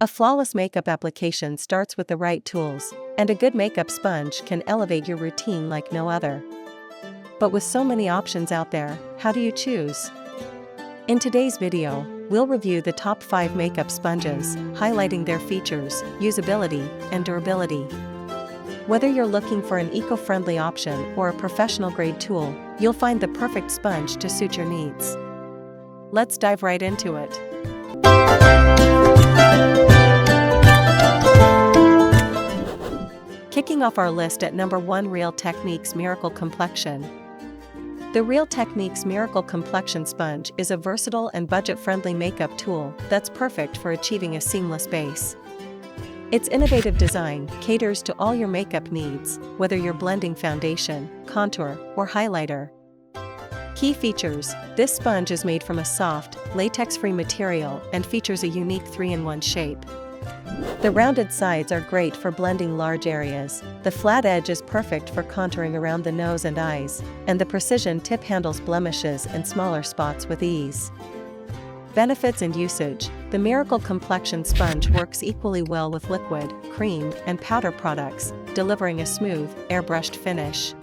A flawless makeup application starts with the right tools, and a good makeup sponge can elevate your routine like no other. But with so many options out there, how do you choose? In today's video, we'll review the top 5 makeup sponges, highlighting their features, usability, and durability. Whether you're looking for an eco-friendly option or a professional-grade tool, you'll find the perfect sponge to suit your needs. Let's dive right into it. Kicking off our list at number 1, Real Techniques Miracle Complexion. The Real Techniques Miracle Complexion Sponge is a versatile and budget-friendly makeup tool that's perfect for achieving a seamless base. Its innovative design caters to all your makeup needs, whether you're blending foundation, contour, or highlighter. Key features: this sponge is made from a soft, latex-free material and features a unique 3-in-1 shape. The rounded sides are great for blending large areas, the flat edge is perfect for contouring around the nose and eyes, and the precision tip handles blemishes and smaller spots with ease. Benefits and usage: the Miracle Complexion Sponge works equally well with liquid, cream, and powder products, delivering a smooth, airbrushed finish.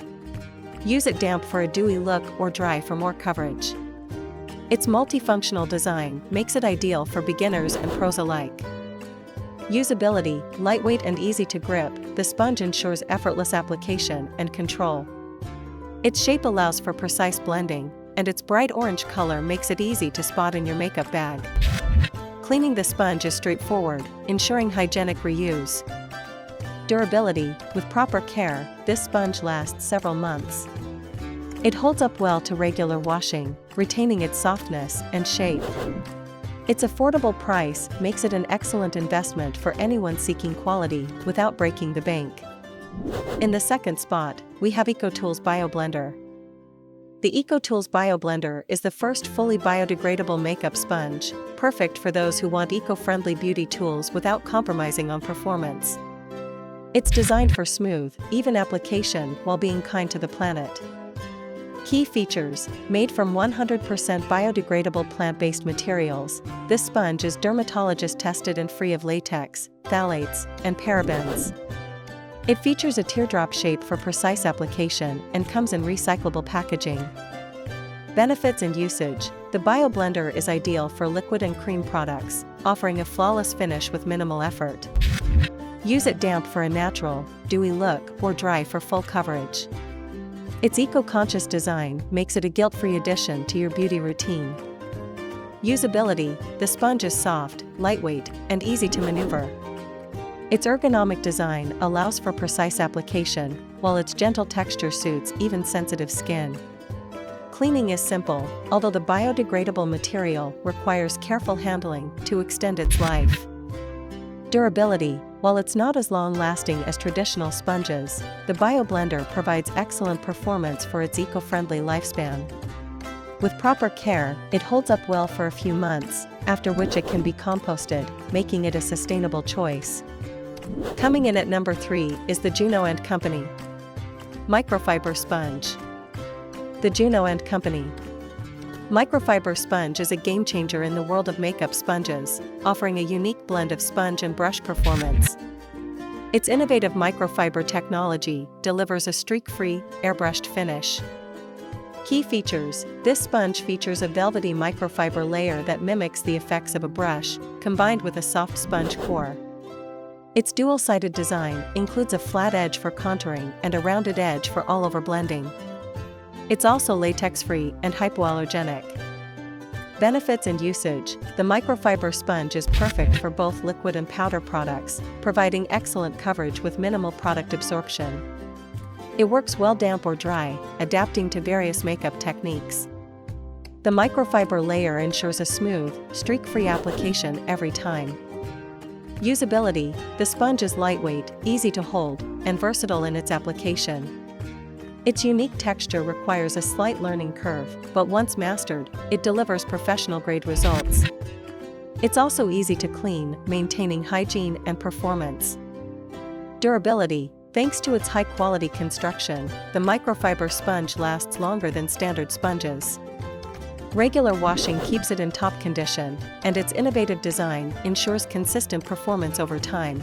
Use it damp for a dewy look or dry for more coverage. Its multifunctional design makes it ideal for beginners and pros alike. Usability: lightweight and easy to grip, the sponge ensures effortless application and control. Its shape allows for precise blending, and its bright orange color makes it easy to spot in your makeup bag. Cleaning the sponge is straightforward, ensuring hygienic reuse. Durability: with proper care, this sponge lasts several months. It holds up well to regular washing, retaining its softness and shape. Its affordable price makes it an excellent investment for anyone seeking quality without breaking the bank. In the second spot, we have EcoTools BioBlender. The EcoTools BioBlender is the first fully biodegradable makeup sponge, perfect for those who want eco-friendly beauty tools without compromising on performance. It's designed for smooth, even application while being kind to the planet. Key features: made from 100% biodegradable plant-based materials, this sponge is dermatologist tested and free of latex, phthalates, and parabens. It features a teardrop shape for precise application and comes in recyclable packaging. Benefits and usage: the BioBlender is ideal for liquid and cream products, offering a flawless finish with minimal effort. Use it damp for a natural, dewy look or dry for full coverage. Its eco-conscious design makes it a guilt-free addition to your beauty routine. Usability: the sponge is soft, lightweight, and easy to maneuver. Its ergonomic design allows for precise application, while its gentle texture suits even sensitive skin. Cleaning is simple, although the biodegradable material requires careful handling to extend its life. Durability: while it's not as long-lasting as traditional sponges, the BioBlender provides excellent performance for its eco-friendly lifespan. With proper care, it holds up well for a few months, after which it can be composted, making it a sustainable choice. Coming in at number 3 is the Juno & Company Microfiber Sponge. The Juno & Company Microfiber sponge is a game-changer in the world of makeup sponges, offering a unique blend of sponge and brush performance. Its innovative microfiber technology delivers a streak-free, airbrushed finish. Key features: this sponge features a velvety microfiber layer that mimics the effects of a brush, combined with a soft sponge core. Its dual-sided design includes a flat edge for contouring and a rounded edge for all-over blending. It's also latex-free and hypoallergenic. Benefits and usage: the microfiber sponge is perfect for both liquid and powder products, providing excellent coverage with minimal product absorption. It works well damp or dry, adapting to various makeup techniques. The microfiber layer ensures a smooth, streak-free application every time. Usability: the sponge is lightweight, easy to hold, and versatile in its application. Its unique texture requires a slight learning curve, but once mastered, it delivers professional-grade results. It's also easy to clean, maintaining hygiene and performance. Durability: thanks to its high-quality construction, the microfiber sponge lasts longer than standard sponges. Regular washing keeps it in top condition, and its innovative design ensures consistent performance over time.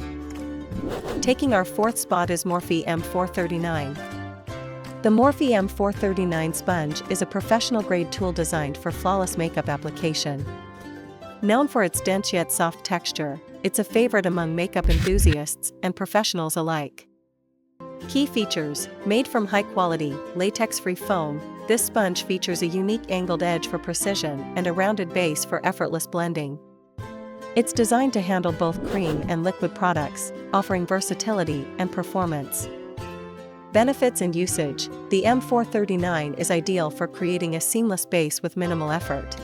Taking our fourth spot is Morphe M439. The Morphe M439 sponge is a professional-grade tool designed for flawless makeup application. Known for its dense yet soft texture, it's a favorite among makeup enthusiasts and professionals alike. Key features: made from high-quality, latex-free foam, this sponge features a unique angled edge for precision and a rounded base for effortless blending. It's designed to handle both cream and liquid products, offering versatility and performance. Benefits and usage: the M439 is ideal for creating a seamless base with minimal effort.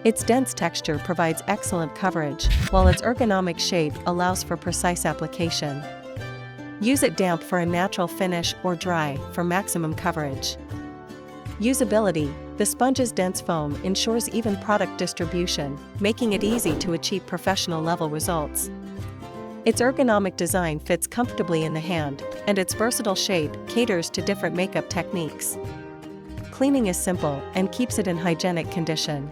Its dense texture provides excellent coverage, while its ergonomic shape allows for precise application. Use it damp for a natural finish or dry for maximum coverage. Usability: the sponge's dense foam ensures even product distribution, making it easy to achieve professional-level results. Its ergonomic design fits comfortably in the hand, and its versatile shape caters to different makeup techniques. Cleaning is simple and keeps it in hygienic condition.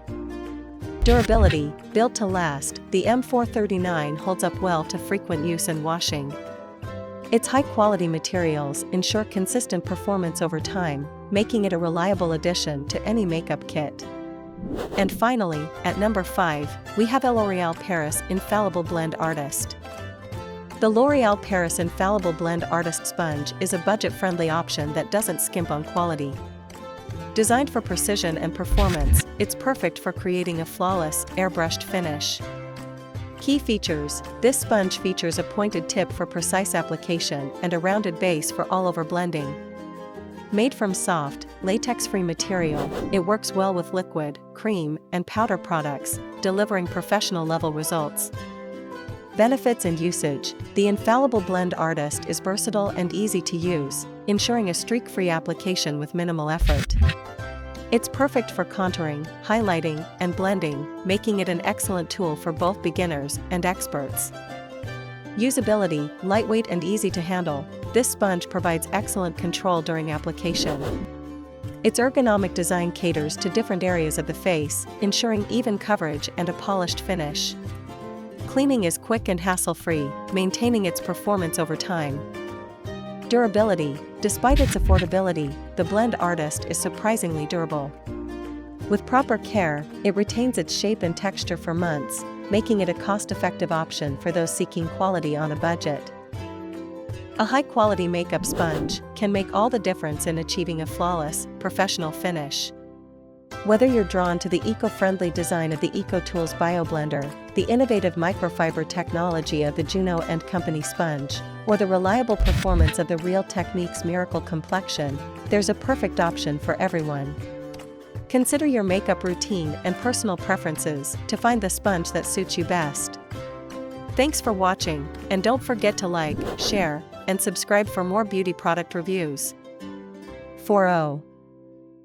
Durability: built to last, the M439 holds up well to frequent use and washing. Its high-quality materials ensure consistent performance over time, making it a reliable addition to any makeup kit. And finally, at number 5, we have L'Oréal Paris Infallible Blend Artist. The L'Oréal Paris Infallible Blend Artist Sponge is a budget-friendly option that doesn't skimp on quality. Designed for precision and performance, it's perfect for creating a flawless, airbrushed finish. Key features: this sponge features a pointed tip for precise application and a rounded base for all-over blending. Made from soft, latex-free material, it works well with liquid, cream, and powder products, delivering professional-level results. Benefits and usage: the Infallible Blend Artist is versatile and easy to use, ensuring a streak-free application with minimal effort. It's perfect for contouring, highlighting, and blending, making it an excellent tool for both beginners and experts. Usability: lightweight and easy to handle, this sponge provides excellent control during application. Its ergonomic design caters to different areas of the face, ensuring even coverage and a polished finish. Cleaning is quick and hassle-free, maintaining its performance over time. Durability: despite its affordability, the Blend Artist is surprisingly durable. With proper care, it retains its shape and texture for months, making it a cost-effective option for those seeking quality on a budget. A high-quality makeup sponge can make all the difference in achieving a flawless, professional finish. Whether you're drawn to the eco-friendly design of the EcoTools BioBlender, the innovative microfiber technology of the Juno & Company sponge, or the reliable performance of the Real Techniques Miracle Complexion, there's a perfect option for everyone. Consider your makeup routine and personal preferences to find the sponge that suits you best. Thanks for watching, and don't forget to like, share, and subscribe for more beauty product reviews. 4.0